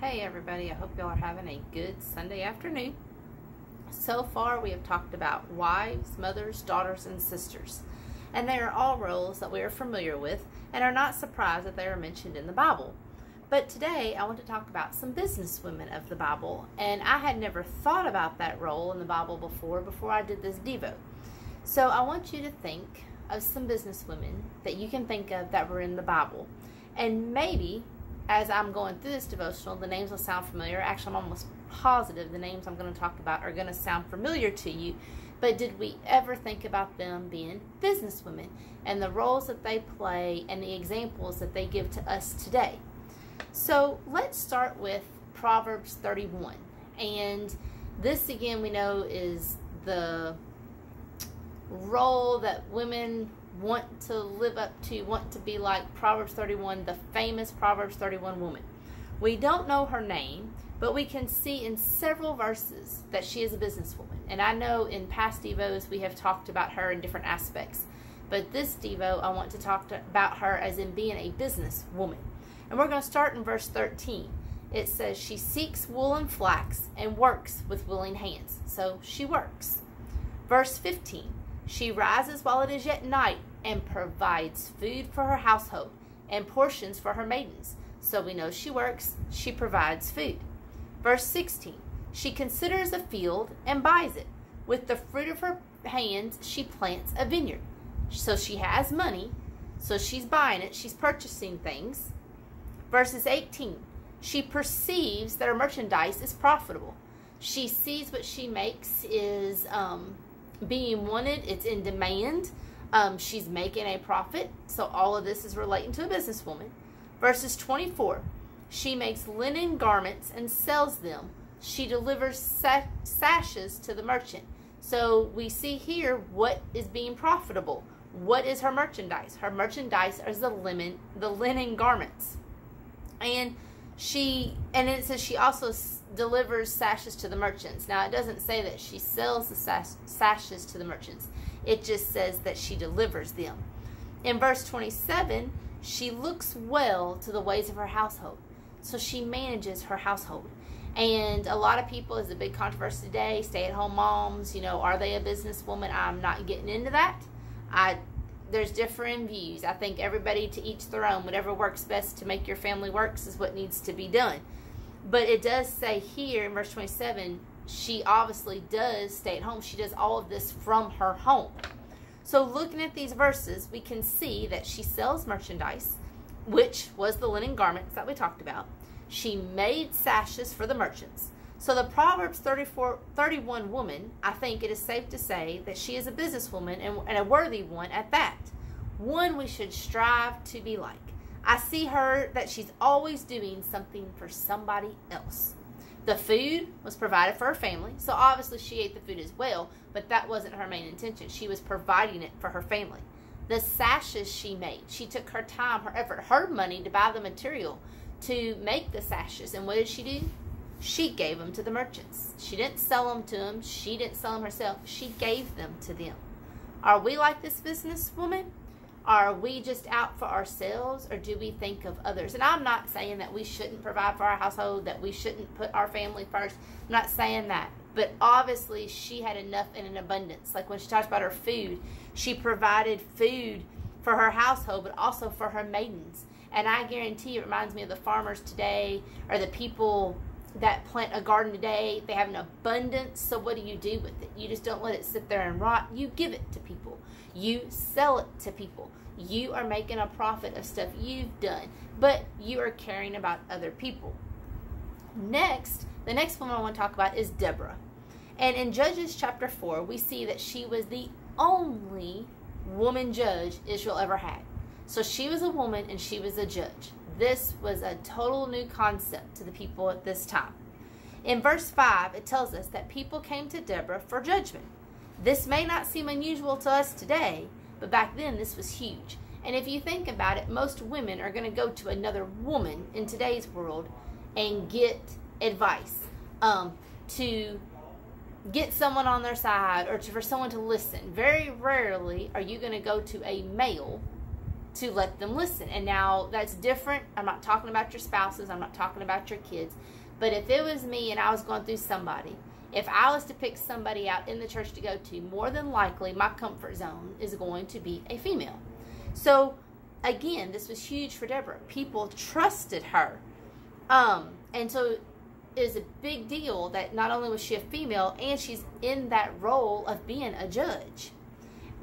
Hey everybody, I hope y'all are having a good Sunday afternoon. So far we have talked about wives, mothers, daughters, and sisters. And they are all roles that we are familiar with and are not surprised that they are mentioned in the Bible. But today I want to talk about some businesswomen of the Bible, and I had never thought about that role in the Bible before I did this Devo. So I want you to think of some businesswomen that you can think of that were in the Bible. And maybe as I'm going through this devotional, the names will sound familiar. Actually, I'm almost positive the names I'm going to talk about are going to sound familiar to you. But did we ever think about them being businesswomen and the roles that they play and the examples that they give to us today? So let's start with Proverbs 31. And this, again, we know is the role that women want to live up to, want to be like Proverbs 31, the famous Proverbs 31 woman. We don't know her name, but we can see in several verses that she is a businesswoman. And I know in past Devos we have talked about her in different aspects. But this Devo, I want to talk about her as in being a businesswoman. And we're going to start in verse 13. It says, she seeks wool and flax and works with willing hands. So she works. Verse 15. She rises while it is yet night and provides food for her household and portions for her maidens. So we know she works, she provides food. Verse 16, she considers a field and buys it. With the fruit of her hands, she plants a vineyard. So she has money, so she's buying it, she's purchasing things. Verses 18, she perceives that her merchandise is profitable. She sees what she makes is being wanted, it's in demand. She's making a profit. So all of this is relating to a businesswoman. Verses 24, she makes linen garments and sells them. She delivers sashes to the merchant. So we see here what is being profitable. What is her merchandise? Her merchandise is the linen garments. And it says she also delivers sashes to the merchants. Now, it doesn't say that she sells the sashes to the merchants. It just says that she delivers them. In verse 27, she looks well to the ways of her household. So she manages her household. And a lot of people, is a big controversy today, stay-at-home moms, are they a businesswoman? I'm not getting into that. There's different views. I think everybody to each their own. Whatever works best to make your family works is what needs to be done. But it does say here in verse 27, she obviously does stay at home. She does all of this from her home. So looking at these verses, we can see that she sells merchandise, which was the linen garments that we talked about. She made sashes for the merchants. So the Proverbs 31 woman, I think it is safe to say that she is a businesswoman and a worthy one at that. One we should strive to be like. I see her that she's always doing something for somebody else. The food was provided for her family, so obviously she ate the food as well, but that wasn't her main intention. She was providing it for her family. The sashes she made, she took her time, her effort, her money to buy the material to make the sashes. And what did she do? She gave them to the merchants. She didn't sell them to them. She didn't sell them herself. She gave them to them. Are we like this businesswoman? Are we just out for ourselves, or do we think of others? And I'm not saying that we shouldn't provide for our household, that we shouldn't put our family first. I'm not saying that. But obviously she had enough and an abundance. Like when she talks about her food, she provided food for her household, but also for her maidens. And I guarantee you, it reminds me of the farmers today, or the people that plant a garden today. They have an abundance. So what do you do with it? You just don't let it sit there and rot. You give it to people. You sell it to people. You are making a profit of stuff you've done, but you are caring about other people. Next, the next woman I want to talk about is Deborah. And in Judges chapter 4, we see that she was the only woman judge Israel ever had. So she was a woman and she was a judge. This was a total new concept to the people at this time. In verse 5, it tells us that people came to Deborah for judgment. This may not seem unusual to us today, but back then this was huge. And if you think about it, most women are going to go to another woman in today's world and get advice, to get someone on their side, or for someone to listen. Very rarely are you going to go to a male to let them listen. And now that's different. I'm not talking about your spouses. I'm not talking about your kids. But if it was me and I was going through somebody, if I was to pick somebody out in the church to go to, more than likely my comfort zone is going to be a female. So again, this was huge for Deborah. People trusted her. And so it is a big deal that not only was she a female, and she's in that role of being a judge.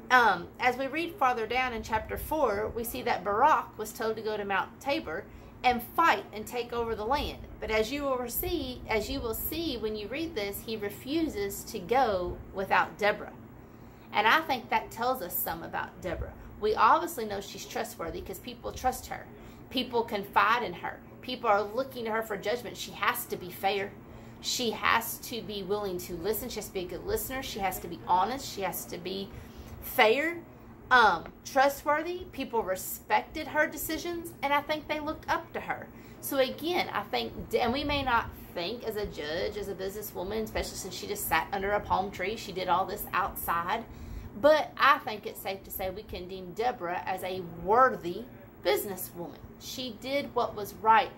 As we read farther down in chapter 4, we see that Barak was told to go to Mount Tabor and fight and take over the land. But as you will see when you read this, he refuses to go without Deborah. And I think that tells us some about Deborah. We obviously know she's trustworthy because people trust her. People confide in her. People are looking to her for judgment. She has to be fair. She has to be willing to listen. She has to be a good listener. She has to be honest. She has to be fair, trustworthy. People respected her decisions, and I think they looked up to her. So again, I think, and we may not think as a judge, as a businesswoman, especially since she just sat under a palm tree, she did all this outside, but I think it's safe to say we can deem Deborah as a worthy businesswoman. She did what was right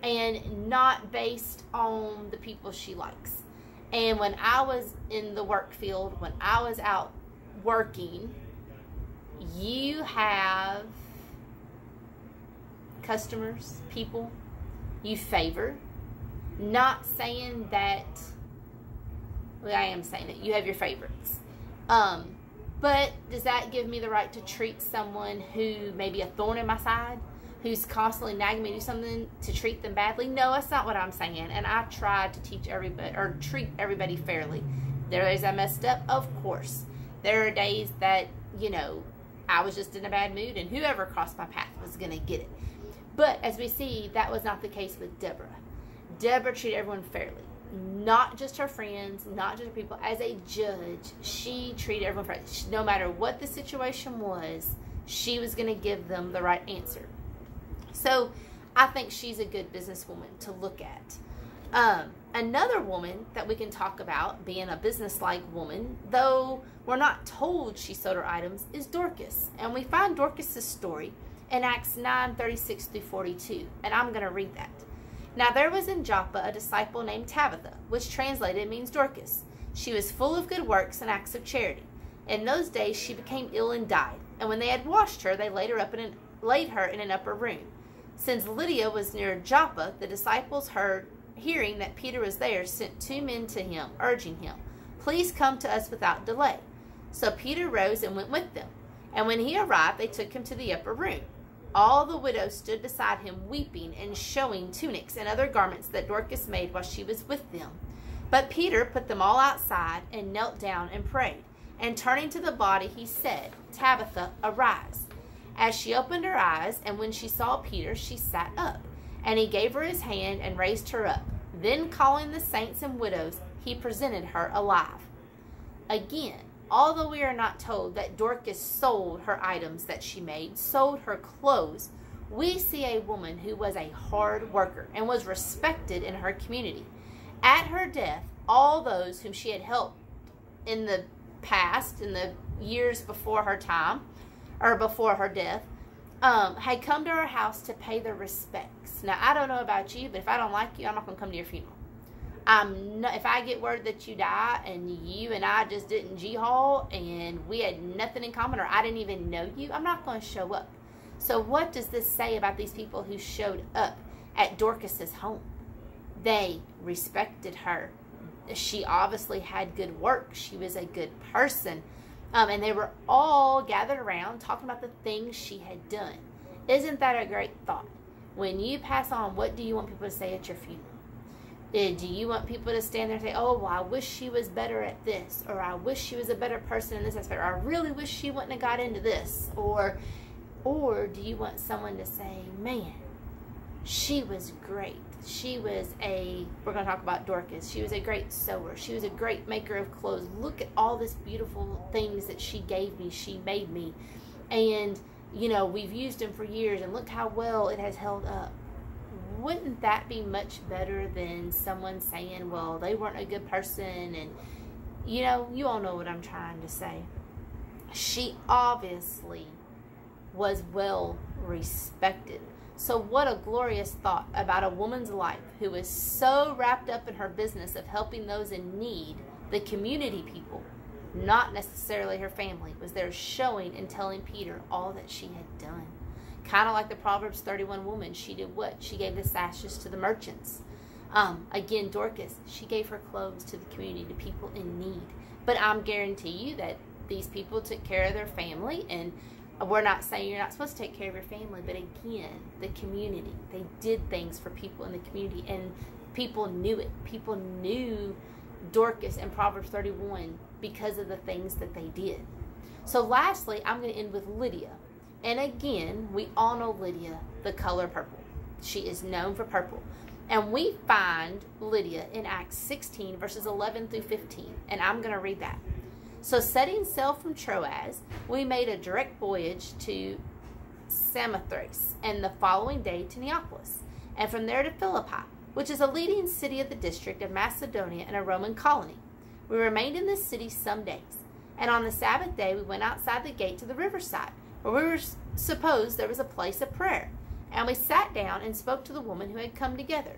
and not based on the people she likes. And when I was in the work field, when I was out working, you have customers, people you favor. Not saying that, well, I am saying that you have your favorites. But does that give me the right to treat someone who may be a thorn in my side, who's constantly nagging me to do something, to treat them badly? No, that's not what I'm saying. And I try to teach everybody, or treat everybody fairly. There are days I messed up, of course. There are days that, you know, I was just in a bad mood, and whoever crossed my path was going to get it. But as we see, that was not the case with Deborah. Deborah treated everyone fairly. Not just her friends, not just her people. As a judge, she treated everyone fairly. No matter what the situation was, she was going to give them the right answer. So I think she's a good businesswoman to look at. Another woman that we can talk about being a business-like woman, though we're not told she sold her items, is Dorcas. And we find Dorcas' story in Acts 9:36-42. And I'm going to read that. Now there was in Joppa a disciple named Tabitha, which translated means Dorcas. She was full of good works and acts of charity. In those days she became ill and died. And when they had washed her, they laid her in an upper room. Since Lydia was near Joppa, the disciples hearing that Peter was there, sent 2 men to him, urging him, "Please come to us without delay." So Peter rose and went with them. And when he arrived, they took him to the upper room. All the widows stood beside him, weeping and showing tunics and other garments that Dorcas made while she was with them. But Peter put them all outside and knelt down and prayed. And turning to the body, he said, "Tabitha, arise." As she opened her eyes, and when she saw Peter, she sat up. And he gave her his hand and raised her up. Then calling the saints and widows, he presented her alive. Again, although we are not told that Dorcas sold her items that she made, sold her clothes, we see a woman who was a hard worker and was respected in her community. At her death, all those whom she had helped in the past, in the years before her time, or before her death, had come to her house to pay their respects. Now, I don't know about you, but if I don't like you, I'm not going to come to your funeral. If I get word that you die and you and I just didn't G-haul and we had nothing in common, or I didn't even know you, I'm not going to show up. So what does this say about these people who showed up at Dorcas's home? They respected her. She obviously had good work. She was a good person. And they were all gathered around talking about the things she had done. Isn't that a great thought? When you pass on, what do you want people to say at your funeral? Do you want people to stand there and say, "Oh, well, I wish she was better at this," or "I wish she was a better person in this aspect," or "I really wish she wouldn't have got into this," or do you want someone to say, "Man, she was great. She was we're going to talk about Dorcas. She was a great sewer. She was a great maker of clothes. Look at all this beautiful things that she gave me. She made me. And, you know, we've used them for years, and look how well it has held up." Wouldn't that be much better than someone saying, "Well, they weren't a good person," and, you know, you all know what I'm trying to say. She obviously was well respected. So what a glorious thought about a woman's life who is so wrapped up in her business of helping those in need, the community people, not necessarily her family, was there showing and telling Peter all that she had done. Kind of like the Proverbs 31 woman, she did what? She gave the sashes to the merchants. Again, Dorcas, she gave her clothes to the community, to people in need. But I'm guarantee you that these people took care of their family, and we're not saying you're not supposed to take care of your family, but again, the community, they did things for people in the community, and people knew it. People knew Dorcas and Proverbs 31 because of the things that they did. So lastly, I'm going to end with Lydia. And again, we all know Lydia, the color purple. She is known for purple. And we find Lydia in Acts 16, verses 11 through 15. And I'm going to read that. So setting sail from Troas, we made a direct voyage to Samothrace, and the following day to Neapolis, and from there to Philippi, which is a leading city of the district of Macedonia and a Roman colony. We remained in this city some days, and on the Sabbath day we went outside the gate to the riverside, where we were supposed there was a place of prayer. And we sat down and spoke to the woman who had come together.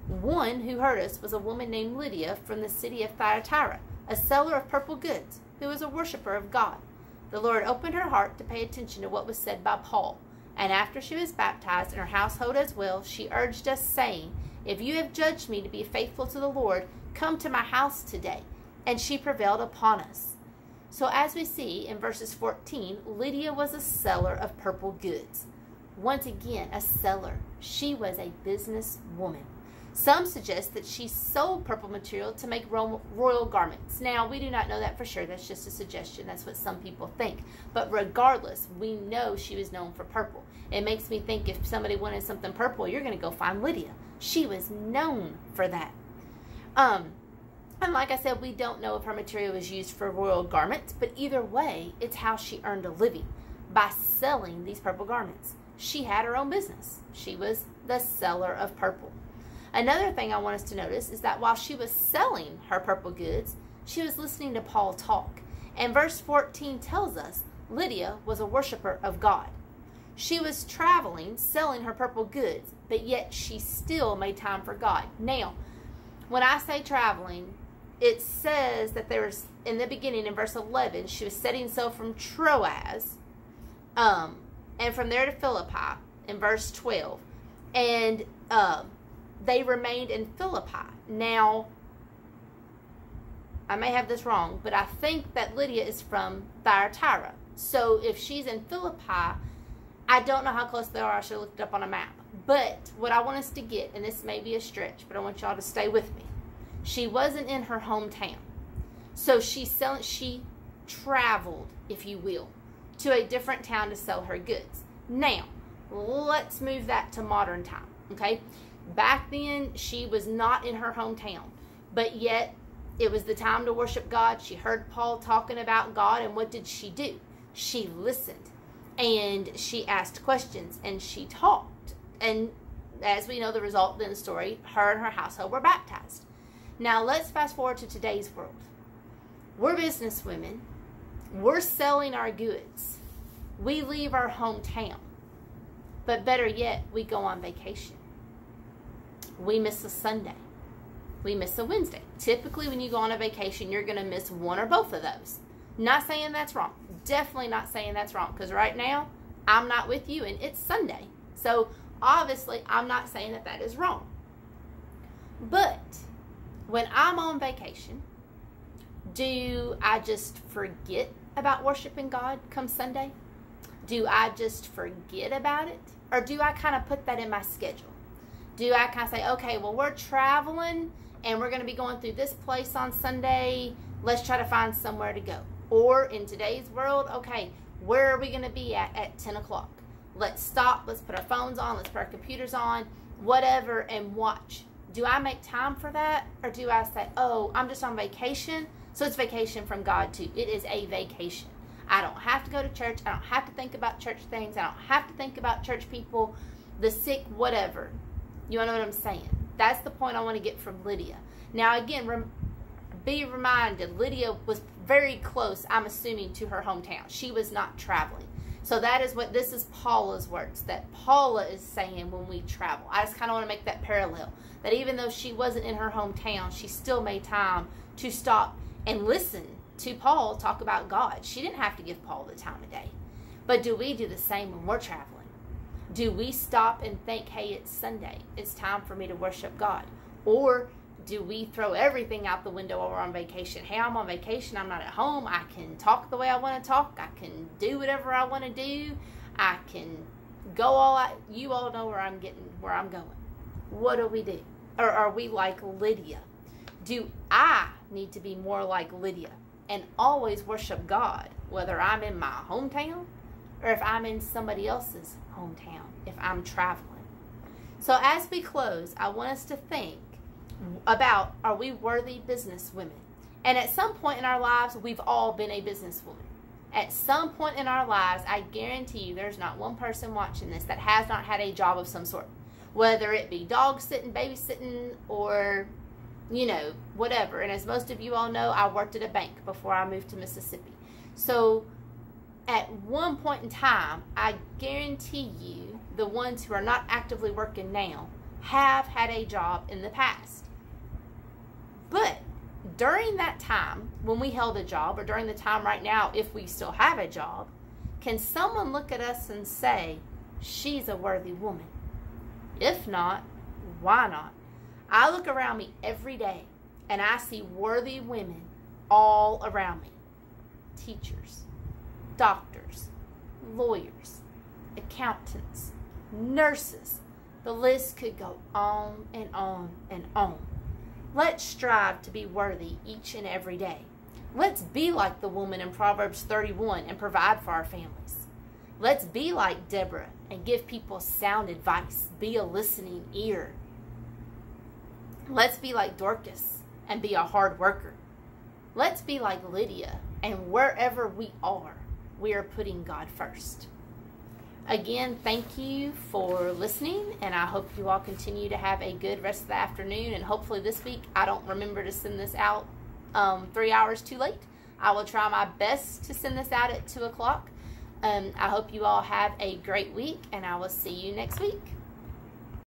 One who heard us was a woman named Lydia from the city of Thyatira, a seller of purple goods, who was a worshiper of God. The Lord opened her heart to pay attention to what was said by Paul, and after she was baptized and her household as well, she urged us, saying, "If you have judged me to be faithful to the Lord, come to my house today." And she prevailed upon us. So as we see in verses 14, Lydia was a seller of purple goods. Once again, a seller. She was a businesswoman. Some suggest that she sold purple material to make royal garments. Now, we do not know that for sure. That's just a suggestion. That's what some people think. But regardless, we know she was known for purple. It makes me think if somebody wanted something purple, you're going to go find Lydia. She was known for that. And like I said, we don't know if her material was used for royal garments, but either way, it's how she earned a living, by selling these purple garments. She had her own business. She was the seller of purple. Another thing I want us to notice is that while she was selling her purple goods, she was listening to Paul talk. And verse 14 tells us Lydia was a worshiper of God. She was traveling, selling her purple goods, but yet she still made time for God. Now, when I say traveling, it says that there was, in the beginning, in verse 11, she was setting sail from Troas, and from there to Philippi, in verse 12. And they remained in Philippi. Now, I may have this wrong, but I think that Lydia is from Thyatira. So if she's in Philippi, I don't know how close they are. I should have looked it up on a map. But what I want us to get, and this may be a stretch, but I want y'all to stay with me. She wasn't in her hometown. So she traveled, if you will, to a different town to sell her goods. Now, let's move that to modern time, okay? Back then, she was not in her hometown, but yet it was the time to worship God. She heard Paul talking about God, and what did she do? She listened, and she asked questions, and she talked. And as we know the result in the story, her and her household were baptized. Now, let's fast forward to today's world. We're businesswomen. We're selling our goods. We leave our hometown. But better yet, we go on vacation. We miss a Sunday. We miss a Wednesday. Typically, when you go on a vacation, you're going to miss one or both of those. Not saying that's wrong. Definitely not saying that's wrong. Because right now, I'm not with you and it's Sunday. So, obviously, I'm not saying that that is wrong. But when I'm on vacation, do I just forget about worshiping God come Sunday? Do I just forget about it? Or do I kind of put that in my schedule? Do I kind of say, okay, well, we're traveling and we're going to be going through this place on Sunday. Let's try to find somewhere to go. Or in today's world, okay, where are we going to be at 10 o'clock? Let's stop. Let's put our phones on. Let's put our computers on, whatever, and watch. Do I make time for that? Or do I say, oh, I'm just on vacation, so it's vacation from God too. It is a vacation. I don't have to go to church. I don't have to think about church things. I don't have to think about church people, the sick, whatever. You know what I'm saying? That's the point I want to get from Lydia. Now, again, be reminded, Lydia was very close, I'm assuming, to her hometown. She was not traveling. So that is what, this is Paula's words, that Paula is saying when we travel. I just kind of want to make that parallel, that even though she wasn't in her hometown, she still made time to stop and listen to Paul talk about God. She didn't have to give Paul the time of day. But do we do the same when we're traveling? Do we stop and think, hey, it's Sunday, it's time for me to worship God? Or do we throw everything out the window while we're on vacation? Hey, I'm on vacation, I'm not at home, I can talk the way I want to talk, I can do whatever I want to do, I can go all out. You all know where I'm going. What do we do? Or are we like Lydia? Do I need to be more like Lydia and always worship God, whether I'm in my hometown or if I'm in somebody else's hometown, if I'm traveling? So as we close, I want us to think about, are we worthy businesswomen? And at some point in our lives, we've all been a businesswoman. At some point in our lives, I guarantee you there's not one person watching this that has not had a job of some sort. Whether it be dog sitting, babysitting, or, you know, whatever. And as most of you all know, I worked at a bank before I moved to Mississippi. So at one point in time, I guarantee you the ones who are not actively working now have had a job in the past. But during that time when we held a job, or during the time right now if we still have a job, can someone look at us and say, she's a worthy woman? If not, why not? I look around me every day and I see worthy women all around me. Teachers, doctors, lawyers, accountants, nurses. The list could go on and on and on. Let's strive to be worthy each and every day. Let's be like the woman in Proverbs 31 and provide for our families. Let's be like Deborah and give people sound advice. Be a listening ear. Let's be like Dorcas and be a hard worker. Let's be like Lydia, and wherever we are putting God first. Again, thank you for listening, and I hope you all continue to have a good rest of the afternoon, and hopefully this week I don't remember to send this out 3 hours too late. I will try my best to send this out at 2 o'clock. I hope you all have a great week, and I will see you next week.